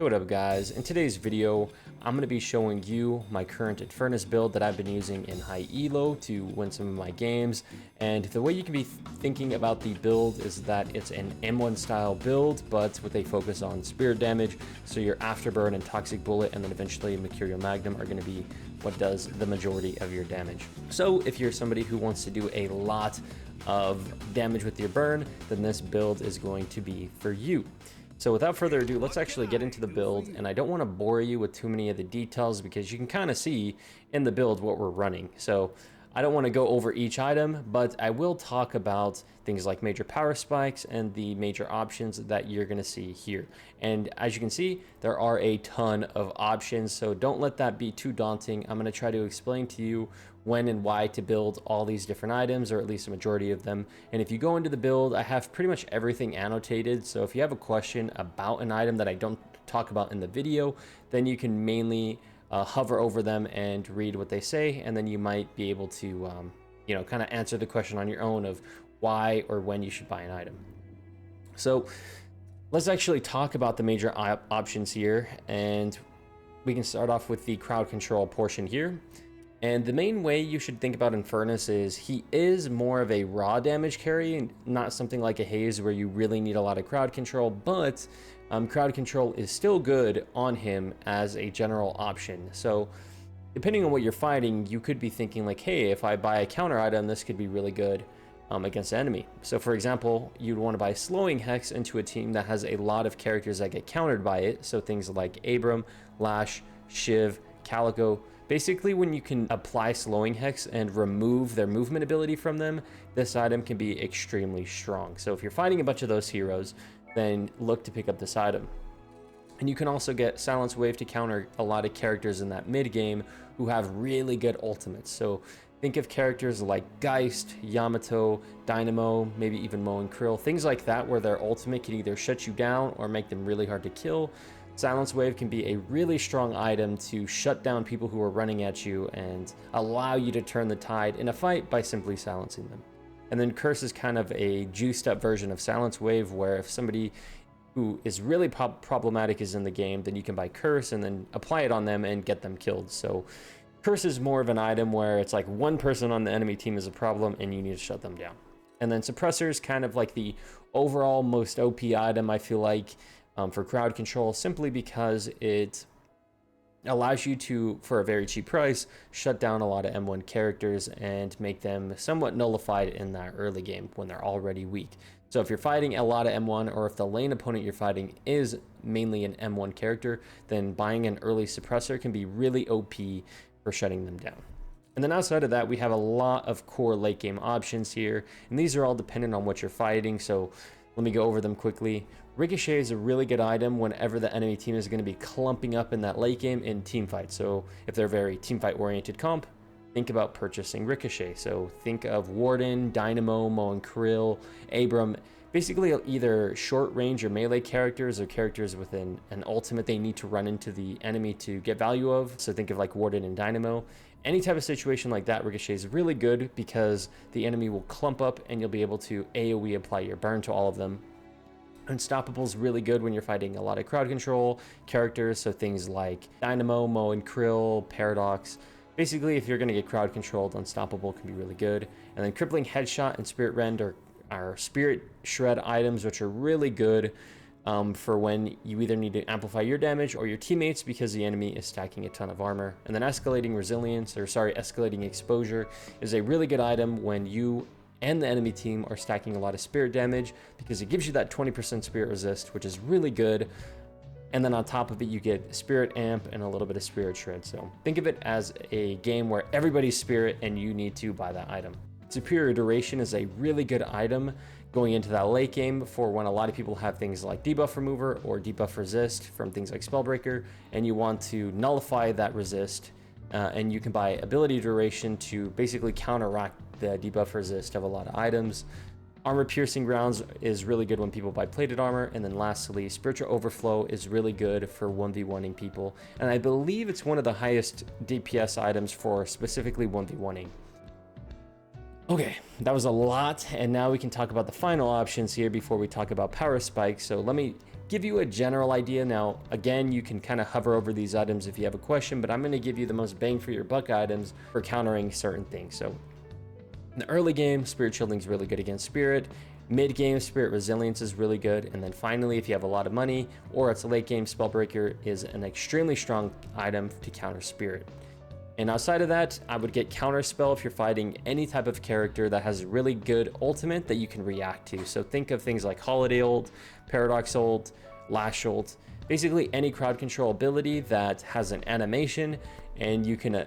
What up guys, in today's video I'm going to be showing you my current Infernus build that I've been using in high elo to win some of my games. And the way you can be thinking about the build is that it's an M1 style build but with a focus on spirit damage, so your Afterburn and Toxic Bullet and then eventually Mercurial Magnum are going to be what does the majority of your damage. So if you're somebody who wants to do a lot of damage with your burn, then this build is going to be for you. So without further ado, let's actually get into the build, and I don't want to bore you with too many of the details because you can kind of see in the build what we're running. So I don't want to go over each item, but I will talk about things like major power spikes and the major options that you're going to see here. And as you can see, there are a ton of options, so don't let that be too daunting. I'm going to try to explain to you when and why to build all these different items, or at least a majority of them. And if you go into the build, I have pretty much everything annotated, so if you have a question about an item that I don't talk about in the video, then you can mainly hover over them and read what they say, and then you might be able to kind of answer the question on your own of why or when you should buy an item. So let's actually talk about the major options here, and we can start off with the crowd control portion here. And the main way you should think about Infernus is he is more of a raw damage carry, not something like a Haze where you really need a lot of crowd control, but crowd control is still good on him as a general option. So depending on what you're fighting, you could be thinking like, hey, if I buy a counter item, this could be really good against the enemy. So for example, you'd want to buy Slowing Hex into a team that has a lot of characters that get countered by it. So things like Abram, Lash, Shiv, Calico. Basically, when you can apply Slowing Hex and remove their movement ability from them, this item can be extremely strong. So if you're fighting a bunch of those heroes, then look to pick up this item. And you can also get Silence Wave to counter a lot of characters in that mid game who have really good ultimates. So think of characters like Geist, Yamato, Dynamo, maybe even Mo and Krill, things like that where their ultimate can either shut you down or make them really hard to kill. Silence Wave can be a really strong item to shut down people who are running at you and allow you to turn the tide in a fight by simply silencing them. And then Curse is kind of a juiced up version of Silence Wave, where if somebody who is really problematic is in the game, then you can buy Curse and then apply it on them and get them killed. So Curse is more of an item where it's like one person on the enemy team is a problem and you need to shut them down. And then Suppressor is kind of like the overall most OP item, I feel like, for crowd control, simply because it allows you to, for a very cheap price, shut down a lot of M1 characters and make them somewhat nullified in that early game when they're already weak. So if you're fighting a lot of M1, or if the lane opponent you're fighting is mainly an M1 character, then buying an early suppressor can be really OP for shutting them down. And then outside of that, we have a lot of core late game options here, and these are all dependent on what you're fighting, so let me go over them quickly. Ricochet is a really good item whenever the enemy team is going to be clumping up in that late game in team fight. So if they're very team fight oriented comp, think about purchasing Ricochet. So think of Warden, Dynamo, Mo and Krill, Abram, basically either short range or melee characters or characters within an ultimate they need to run into the enemy to get value of. So think of like Warden and Dynamo. Any type of situation like that, Ricochet is really good because the enemy will clump up and you'll be able to AoE apply your burn to all of them. Unstoppable is really good when you're fighting a lot of crowd control characters, so things like Dynamo, Mo and Krill, Paradox. Basically, if you're going to get crowd controlled, Unstoppable can be really good. And then Crippling Headshot and Spirit Rend are Spirit Shred items, which are really good for when you either need to amplify your damage or your teammates because the enemy is stacking a ton of armor. And then Escalating Exposure is a really good item when you and the enemy team are stacking a lot of spirit damage because it gives you that 20% spirit resist, which is really good. And then on top of it, you get Spirit Amp and a little bit of Spirit Shred. So think of it as a game where everybody's spirit and you need to buy that item. Superior Duration is a really good item going into that late game for when a lot of people have things like debuff remover or debuff resist from things like Spellbreaker, and you want to nullify that resist. And you can buy Ability Duration to basically counteract the debuff resist of a lot of items. Armor Piercing Rounds is really good when people buy plated armor. And then lastly, Spiritual Overflow is really good for 1v1ing people. And I believe it's one of the highest DPS items for specifically 1v1ing. Okay, that was a lot. And now we can talk about the final options here before we talk about Power Spike. So let me give you a general idea. Now, again, you can kind of hover over these items if you have a question, but I'm going to give you the most bang for your buck items for countering certain things. So in the early game, Spirit Shielding is really good against Spirit. Mid game, Spirit Resilience is really good. And then finally, if you have a lot of money or it's a late game, Spellbreaker is an extremely strong item to counter Spirit. And outside of that, I would get Counterspell if you're fighting any type of character that has a really good ultimate that you can react to. So think of things like Holiday Ult, Paradox Ult, Lash Ult, basically any crowd control ability that has an animation and you can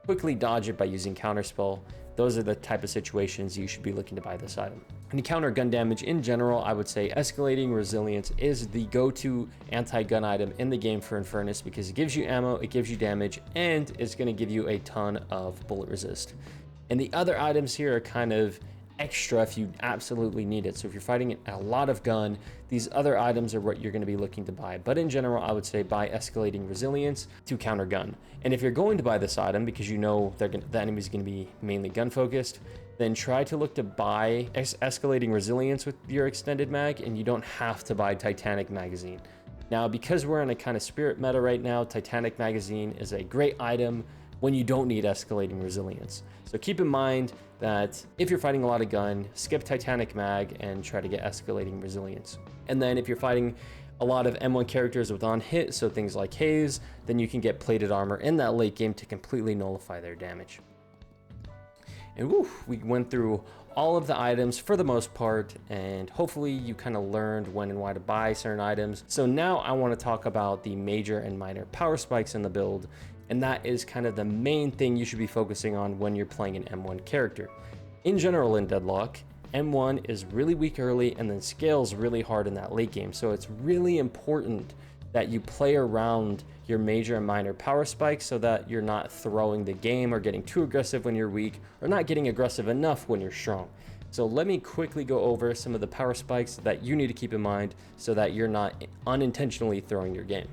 quickly dodge it by using Counterspell. Those are the type of situations you should be looking to buy this item. And to counter gun damage in general, I would say Escalating Resilience is the go-to anti-gun item in the game for Infernus because it gives you ammo, it gives you damage, and it's going to give you a ton of bullet resist. And the other items here are kind of extra if you absolutely need it. So if you're fighting a lot of gun, these other items are what you're going to be looking to buy. But in general, I would say buy Escalating Resilience to counter gun. And if you're going to buy this item because you know the enemy is going to be mainly gun focused, then try to look to buy Escalating Resilience with your extended mag, and you don't have to buy Titanic Magazine. Now, because we're in a kind of Spirit meta right now, Titanic Magazine is a great item when you don't need Escalating Resilience. So keep in mind that if you're fighting a lot of gun, skip Titanic Mag and try to get Escalating Resilience. And then if you're fighting a lot of M1 characters with on hit, so things like Haze, then you can get Plated Armor in that late game to completely nullify their damage. And woo, we went through all of the items for the most part, and hopefully you kind of learned when and why to buy certain items. So now I want to talk about the major and minor power spikes in the build, and that is kind of the main thing you should be focusing on when you're playing an M1 character. In general in Deadlock, M1 is really weak early and then scales really hard in that late game, so it's really important that you play around your major and minor power spikes so that you're not throwing the game or getting too aggressive when you're weak or not getting aggressive enough when you're strong. So let me quickly go over some of the power spikes that you need to keep in mind so that you're not unintentionally throwing your game.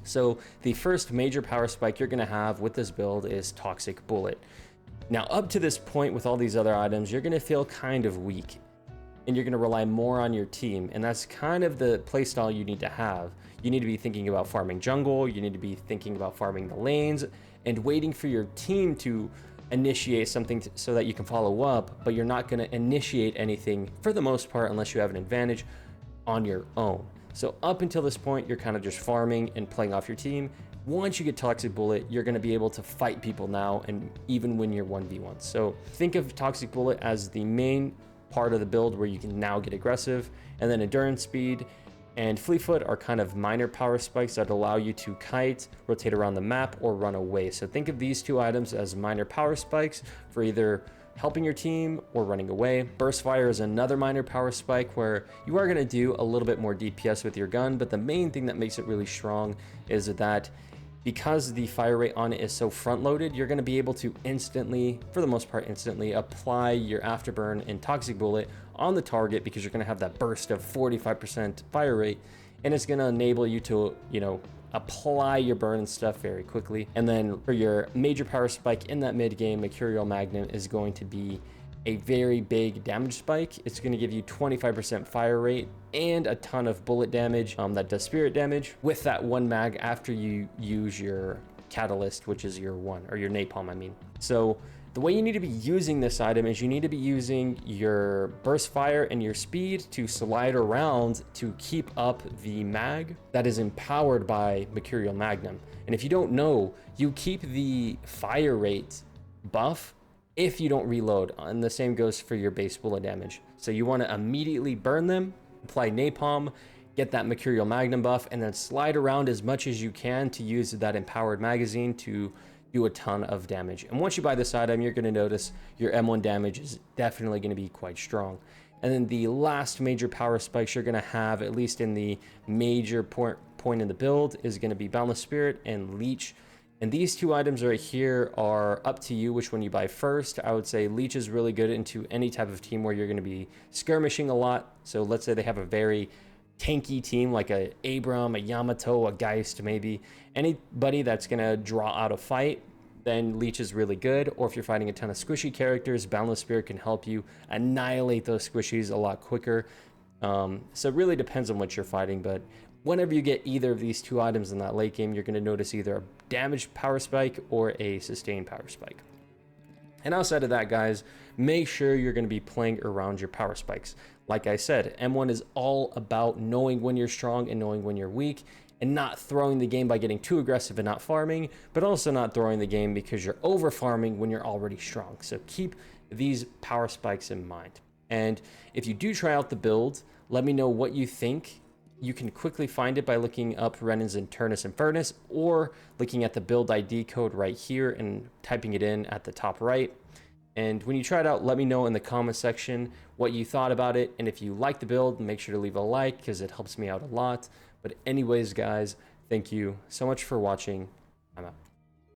So the first major power spike you're going to have with this build is Toxic Bullet. Now up to this point with all these other items, you're going to feel kind of weak and you're going to rely more on your team, and that's kind of the playstyle you need to have. You need to be thinking about farming jungle, you need to be thinking about farming the lanes, and waiting for your team to initiate something so that you can follow up, but you're not going to initiate anything for the most part unless you have an advantage on your own. So up until this point, you're kind of just farming and playing off your team. Once you get Toxic Bullet, you're going to be able to fight people now and even win your 1v1. So think of Toxic Bullet as the main part of the build where you can now get aggressive, and then Endurance Speed and Fleet Foot are kind of minor power spikes that allow you to kite, rotate around the map, or run away. So think of these two items as minor power spikes for either helping your team or running away. Burst Fire is another minor power spike where you are going to do a little bit more DPS with your gun, but the main thing that makes it really strong is that because the fire rate on it is so front loaded, you're going to be able to instantly, for the most part instantly, apply your Afterburn and Toxic Bullet on the target because you're going to have that burst of 45% fire rate, and it's going to enable you to, apply your burn and stuff very quickly. And then for your major power spike in that mid game, Mercurial Magnum is going to be a very big damage spike. It's going to give you 25% fire rate and a ton of bullet damage that does spirit damage with that one mag after you use your catalyst, which is your one, or your napalm, I mean. So the way you need to be using this item is you need to be using your burst fire and your speed to slide around to keep up the mag that is empowered by Mercurial Magnum. And if you don't know, you keep the fire rate buff if you don't reload, and the same goes for your base bullet damage. So you want to immediately burn them, apply napalm, get that Mercurial Magnum buff, and then slide around as much as you can to use that empowered magazine to do a ton of damage. And once you buy this item, you're going to notice your M1 damage is definitely going to be quite strong. And then the last major power spikes you're going to have, at least in the major point in the build, is going to be Boundless Spirit and Leech. And these two items right here are up to you which one you buy first. I would say Leech is really good into any type of team where you're going to be skirmishing a lot. So let's say they have a very tanky team like a Abram, a Yamato, a Geist, maybe. Anybody that's going to draw out a fight, then Leech is really good. Or if you're fighting a ton of squishy characters, Boundless Spirit can help you annihilate those squishies a lot quicker. So it really depends on what you're fighting, but Whenever you get either of these two items in that late game, you're going to notice either a damaged power spike or a sustained power spike. And outside of that, guys, make sure you're going to be playing around your power spikes. Like I said, M1 is all about knowing when you're strong and knowing when you're weak, and not throwing the game by getting too aggressive and not farming, but also not throwing the game because you're over farming when you're already strong. So keep these power spikes in mind. And if you do try out the build, let me know what you think. You can quickly find it by looking up Renan's Eternus Infernus, or looking at the build ID code right here and typing it in at the top right. And when you try it out, let me know in the comment section what you thought about it. And if you like the build, make sure to leave a like because it helps me out a lot. But anyways, guys, thank you so much for watching. I'm out.